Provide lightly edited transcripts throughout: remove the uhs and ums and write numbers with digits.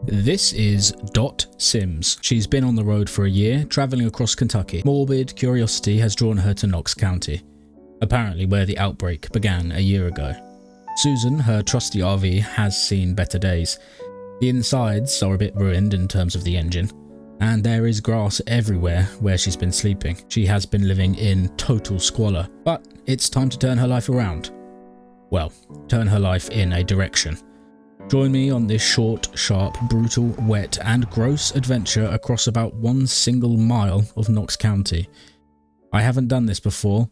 This is Dot Sims. She's been on the road for a year, travelling across Kentucky. Morbid curiosity has drawn her to Knox County, apparently where the outbreak began a year ago. Susan, her trusty RV, has seen better days. The insides are a bit ruined in terms of the engine, and there is grass everywhere where she's been sleeping. She has been living in total squalor, but it's time to turn her life around. Well, turn her life in a direction. Join me on this short, sharp, brutal, wet and gross adventure across about 1 single mile of Knox County. I haven't done this before,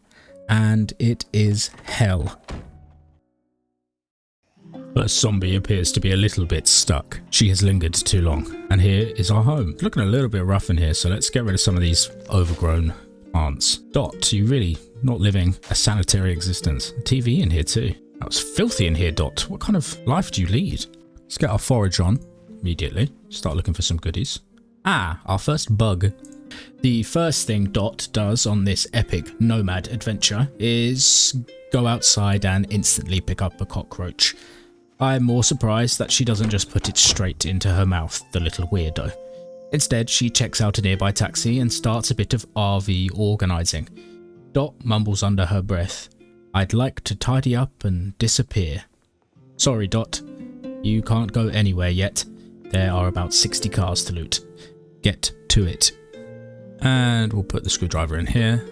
and it is hell. First zombie appears to be a little bit stuck. She has lingered too long, and here is our home. It's looking a little bit rough in here, so let's get rid of some of these overgrown plants. Dot, you really not living a sanitary existence. TV in here too. That was filthy in here, Dot. What kind of life do you lead? Let's get our forage on immediately. Start looking for some goodies. Ah, our first bug. The first thing Dot does on this epic Nomad adventure is go outside and instantly pick up a cockroach. I'm more surprised that she doesn't just put it straight into her mouth, the little weirdo. Instead, she checks out a nearby taxi and starts a bit of RV organising. Dot mumbles under her breath, "I'd like to tidy up and disappear." Sorry, Dot. You can't go anywhere yet. There are about 60 cars to loot. Get to it. And we'll put the screwdriver in here.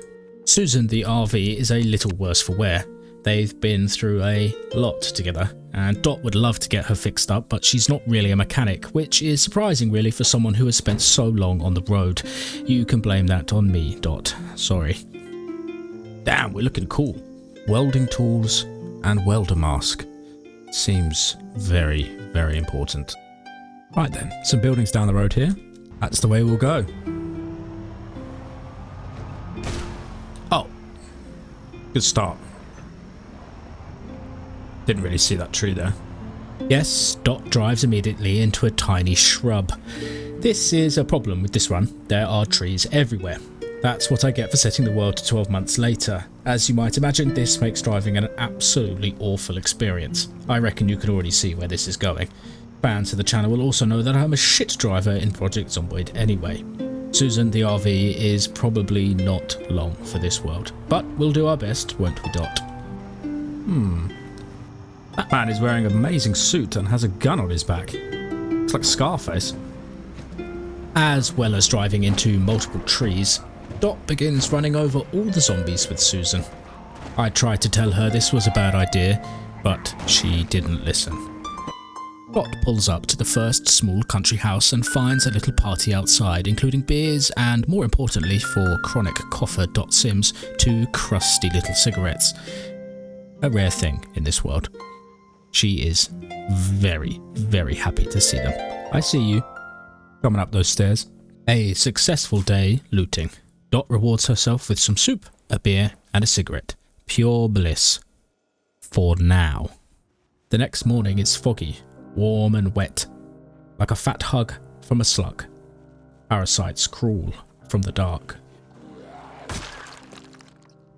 Susan, the RV, is a little worse for wear. They've been through a lot together, and Dot would love to get her fixed up, but she's not really a mechanic, which is surprising really for someone who has spent so long on the road. You can blame that on me, Dot. Sorry. Damn, we're looking cool. Welding tools and welder mask. Seems very, very important. Right then, some buildings down the road here. That's the way we'll go. Oh, good start. Didn't really see that tree there. Yes, Dot drives immediately into a tiny shrub. This is a problem with this run. There are trees everywhere. That's what I get for setting the world to 12 months later. As you might imagine, this makes driving an absolutely awful experience. I reckon you can already see where this is going. Fans of the channel will also know that I'm a shit driver in Project Zomboid anyway. Susan, the RV, is probably not long for this world, but we'll do our best, won't we, Dot? That man is wearing an amazing suit and has a gun on his back. It's like Scarface. As well as driving into multiple trees, Dot begins running over all the zombies with Susan. I tried to tell her this was a bad idea, but she didn't listen. Dot pulls up to the first small country house and finds a little party outside, including beers and, more importantly for chronic cougher Dot Sims, 2 crusty little cigarettes. A rare thing in this world. She is very, very happy to see them. I see you. Coming up those stairs. A successful day looting. Dot rewards herself with some soup, a beer and a cigarette. Pure bliss. For now. The next morning is foggy, warm and wet, like a fat hug from a slug. Parasites crawl from the dark.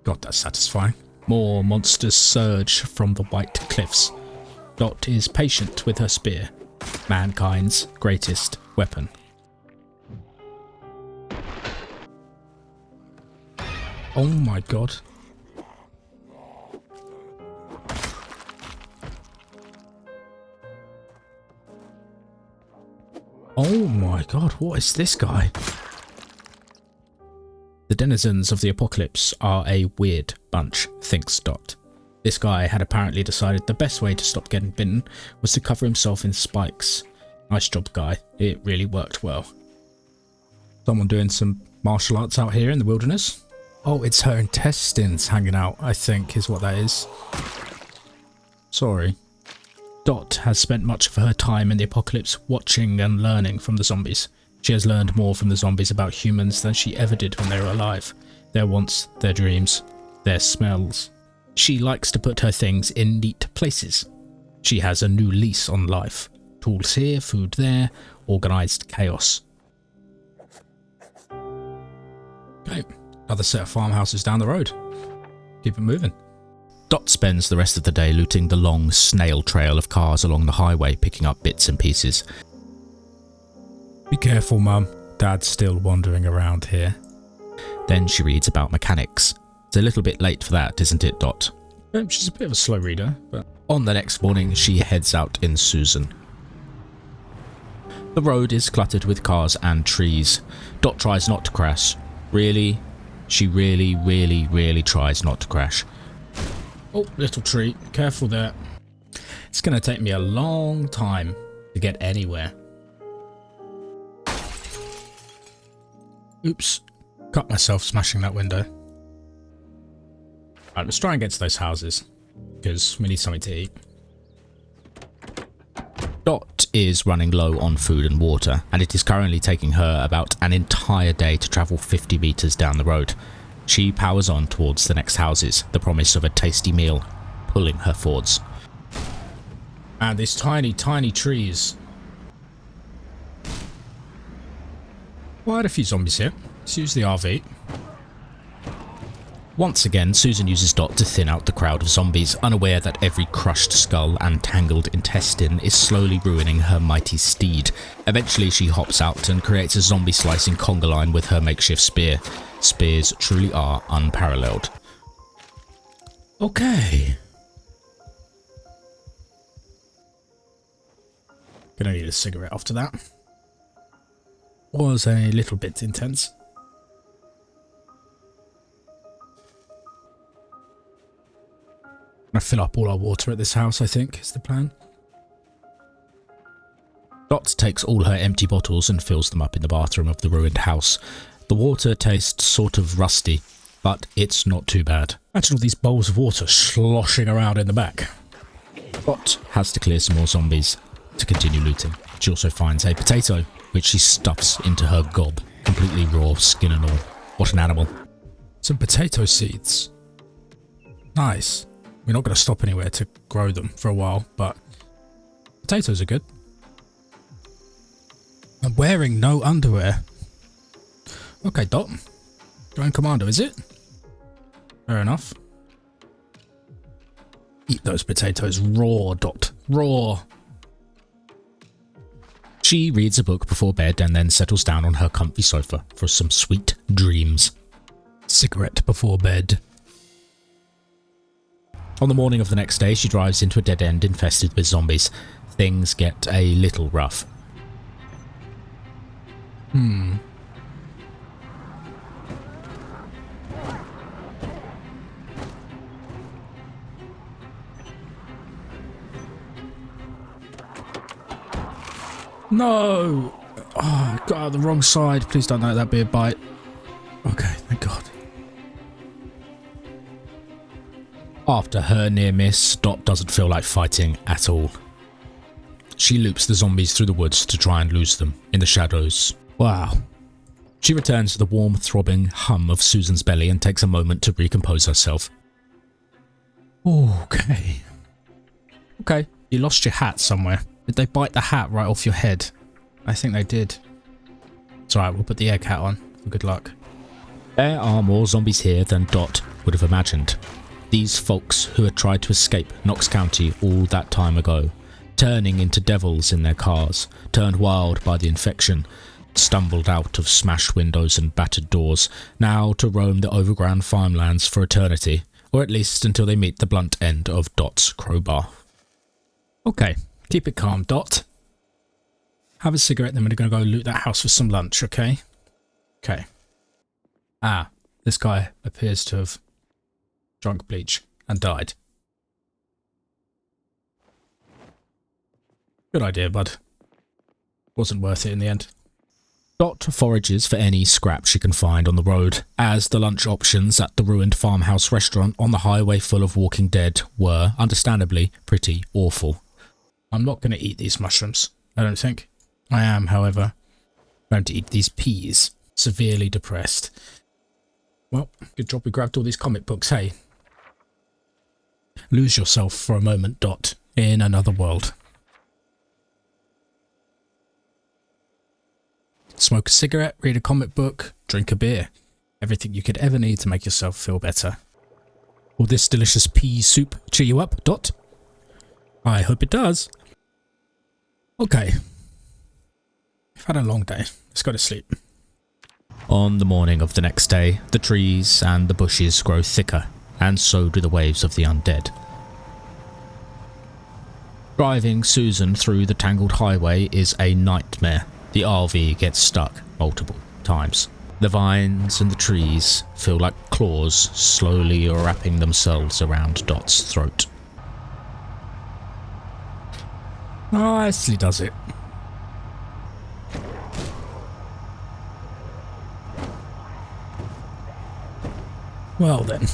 God, that's satisfying. More monsters surge from the white cliffs. Dot is patient with her spear, mankind's greatest weapon. Oh my god. Oh my god, what is this guy? The denizens of the apocalypse are a weird bunch, thinks Dot. This guy had apparently decided the best way to stop getting bitten was to cover himself in spikes. Nice job, guy. It really worked well. Someone doing some martial arts out here in the wilderness. Oh, it's her intestines hanging out, I think, is what that is. Sorry. Dot has spent much of her time in the apocalypse watching and learning from the zombies. She has learned more from the zombies about humans than she ever did when they were alive. Their wants, their dreams, their smells. She likes to put her things in neat places. She has a new lease on life. Tools here, food there, organised chaos. Okay. Another set of farmhouses down the road. Keep it moving. Dot spends the rest of the day looting the long snail trail of cars along the highway, picking up bits and pieces. careful, Mum. Dad's still wandering around here. Then she reads about mechanics. It's a little bit late for that, isn't it, Dot? She's a bit of a slow reader, but... On the next morning, she heads out in Susan. The road is cluttered with cars and trees. Dot tries not to crash. She really tries not to crash. Oh, little tree. Careful there. It's going to take me a long time to get anywhere. Oops. Cut myself smashing that window. Right, let's try and get to those houses, because we need something to eat. Dot is running low on food and water, and it is currently taking her about an entire day to travel 50 meters down the road. She powers on towards the next houses, the promise of a tasty meal pulling her forwards. And these tiny trees. Well, I had a few zombies here. Let's use the RV. Once again, Susan uses Dot to thin out the crowd of zombies, unaware that every crushed skull and tangled intestine is slowly ruining her mighty steed. Eventually, she hops out and creates a zombie slicing conga line with her makeshift spear. Spears truly are unparalleled. Okay. Gonna need a cigarette after that. Was a little bit intense. Gonna fill up all our water at this house, I think, is the plan. Dot takes all her empty bottles and fills them up in the bathroom of the ruined house. The water tastes sort of rusty, but it's not too bad. Imagine all these bowls of water sloshing around in the back. Dot has to clear some more zombies to continue looting. She also finds a potato, which she stuffs into her gob, completely raw, skin and all. What an animal. Some potato seeds. Nice. We're not going to stop anywhere to grow them for a while, but potatoes are good. I'm wearing no underwear. Okay, Dot. Drone Commando, is it? Fair enough. Eat those potatoes raw, Dot. Raw. She reads a book before bed and then settles down on her comfy sofa for some sweet dreams. Cigarette before bed. On the morning of the next day, she drives into a dead end infested with zombies. Things get a little rough. No! Oh, I got out the wrong side. Please don't let that be a bite. Okay, thank God. After her near miss, Dot doesn't feel like fighting at all. She loops the zombies through the woods to try and lose them in the shadows. Wow. She returns to the warm, throbbing hum of Susan's belly and takes a moment to recompose herself. Okay. Okay, you lost your hat somewhere. Did they bite the hat right off your head? I think they did. It's alright, we'll put the egg hat on for good luck. There are more zombies here than Dot would have imagined. These folks who had tried to escape Knox County all that time ago, turning into devils in their cars, turned wild by the infection, stumbled out of smashed windows and battered doors, now to roam the overground farmlands for eternity, or at least until they meet the blunt end of Dot's crowbar. Okay, keep it calm, Dot. Have a cigarette, then we're going to go loot that house for some lunch, okay? Okay. Ah, this guy appears to have drunk bleach and died. Good idea, bud. Wasn't worth it in the end. Dot forages for any scrap she can find on the road, as the lunch options at the ruined farmhouse restaurant on the highway full of walking dead were, understandably, pretty awful. I'm not going to eat these mushrooms, I don't think. I am, however, going to eat these peas. Severely depressed. Well, good job we grabbed all these comic books, hey? Lose yourself for a moment, Dot, in another world. Smoke a cigarette, read a comic book, drink a beer. Everything you could ever need to make yourself feel better. Will this delicious pea soup cheer you up, Dot? I hope it does. Okay. I've had a long day. Let's go to sleep. On the morning of the next day, the trees and the bushes grow thicker, and so do the waves of the undead. Driving Susan through the tangled highway is a nightmare. The RV gets stuck multiple times. The vines and the trees feel like claws slowly wrapping themselves around Dot's throat. Nicely does it. Well then.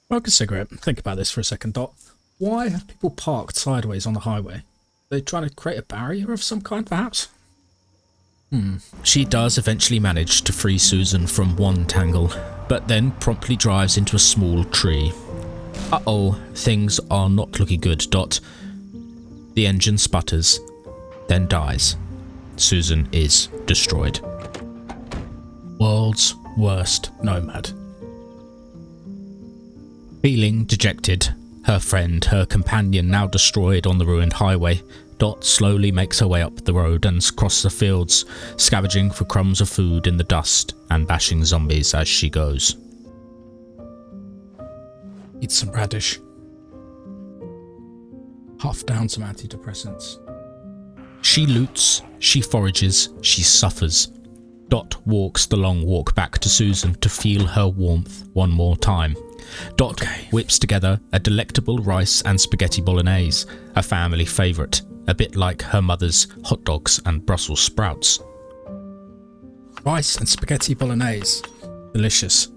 Smoke a cigarette. Think about this for a second, Dot. Why have people parked sideways on the highway? Are they trying to create a barrier of some kind, perhaps? She does eventually manage to free Susan from one tangle, but then promptly drives into a small tree. Uh-oh, things are not looking good, Dot. The engine sputters, then dies. Susan is destroyed. World's worst nomad. Feeling dejected, her friend, her companion now destroyed on the ruined highway, Dot slowly makes her way up the road and across the fields, scavenging for crumbs of food in the dust and bashing zombies as she goes. Eat some radish. Huff down some antidepressants. She loots, she forages, she suffers. Dot walks the long walk back to Susan to feel her warmth one more time. Dot whips together a delectable rice and spaghetti bolognese, a family favourite, a bit like her mother's hot dogs and Brussels sprouts. Rice and spaghetti bolognese. Delicious.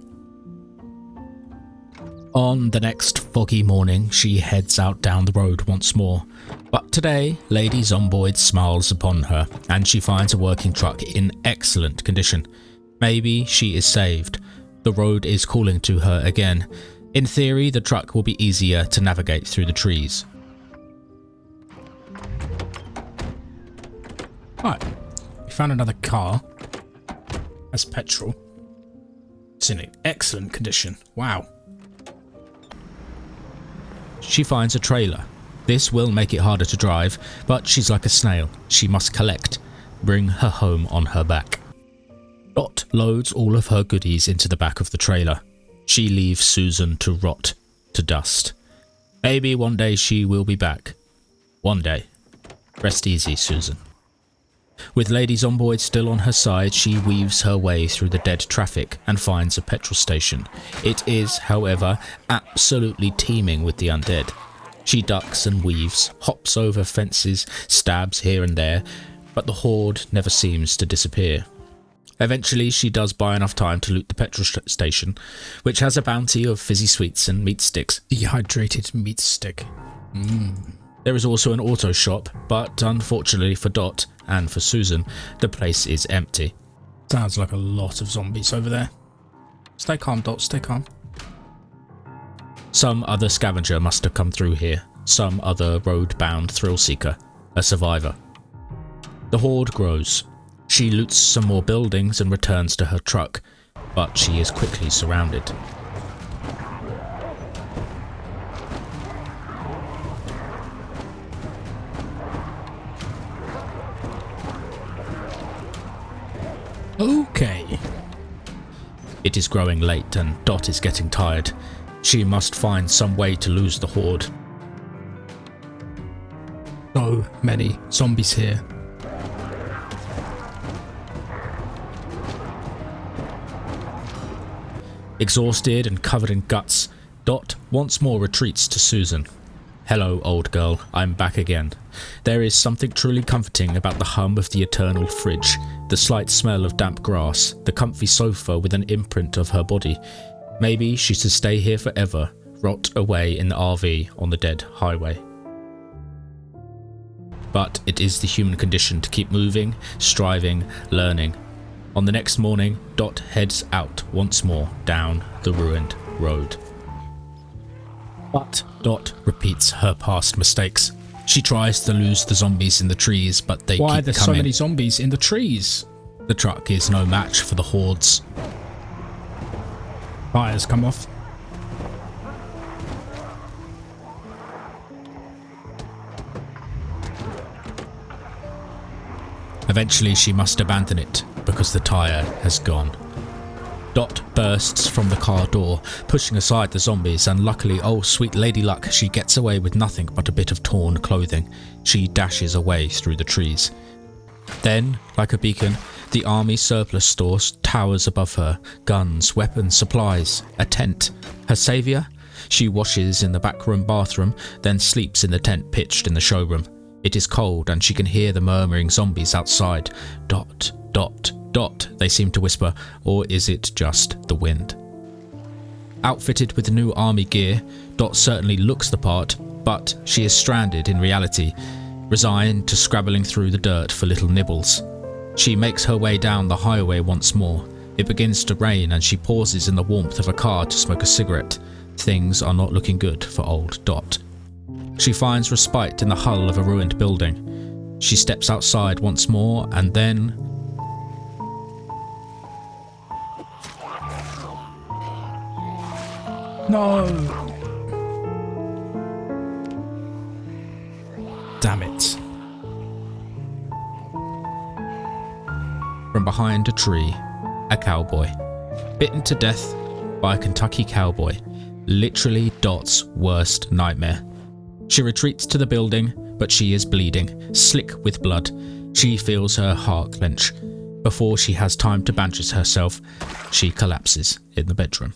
On the next foggy morning, she heads out down the road once more. But today, Lady Zomboid smiles upon her, and she finds a working truck in excellent condition. Maybe she is saved. The road is calling to her again. In theory, the truck will be easier to navigate through the trees. Right, we found another car. Has petrol. It's in excellent condition. Wow. She finds a trailer. This will make it harder to drive, but she's like a snail. She must collect, bring her home on her back. Dot loads all of her goodies into the back of the trailer. She leaves Susan to rot to dust. Maybe one day she will be back. One day. Rest easy, Susan. With Lady Zomboid still on her side, she weaves her way through the dead traffic and finds a petrol station. It is, however, absolutely teeming with the undead. She ducks and weaves, hops over fences, stabs here and there, but the horde never seems to disappear. Eventually, she does buy enough time to loot the petrol station, which has a bounty of fizzy sweets and meat sticks. Dehydrated meat stick. There is also an auto shop, but unfortunately for Dot and for Susan, the place is empty. Sounds like a lot of zombies over there. Stay calm, Dot, stay calm. Some other scavenger must have come through here. Some other road-bound thrill seeker. A survivor. The horde grows. She loots some more buildings and returns to her truck, but she is quickly surrounded. Okay. It is growing late and Dot is getting tired. She must find some way to lose the horde. So many zombies here. Exhausted and covered in guts, Dot once more retreats to Susan. Hello, old girl, I'm back again. There is something truly comforting about the hum of the eternal fridge, the slight smell of damp grass, the comfy sofa with an imprint of her body. Maybe she should stay here forever, rot away in the RV on the dead highway. But it is the human condition to keep moving, striving, learning. On the next morning, Dot heads out once more down the ruined road. But Dot repeats her past mistakes. She tries to lose the zombies in the trees, but they keep coming. Why are there so many zombies in the trees? The truck is no match for the hordes. Tires come off. Eventually she must abandon it because the tyre has gone. Dot bursts from the car door, pushing aside the zombies, and luckily, oh sweet lady luck, she gets away with nothing but a bit of torn clothing. She dashes away through the trees. Then, like a beacon, the army surplus store towers above her. Guns, weapons, supplies, a tent. Her saviour? She washes in the backroom bathroom, then sleeps in the tent pitched in the showroom. It is cold and she can hear the murmuring zombies outside. Dot, dot, dot, they seem to whisper, or is it just the wind? Outfitted with new army gear, Dot certainly looks the part, but she is stranded in reality, resigned to scrabbling through the dirt for little nibbles. She makes her way down the highway once more. It begins to rain and she pauses in the warmth of a car to smoke a cigarette. Things are not looking good for old Dot. She finds respite in the hull of a ruined building. She steps outside once more and then... No! Damn it. From behind a tree, a cowboy. Bitten to death by a Kentucky cowboy. Literally Dot's worst nightmare. She retreats to the building, but she is bleeding, slick with blood. She feels her heart clench. Before she has time to bandage herself, she collapses in the bedroom.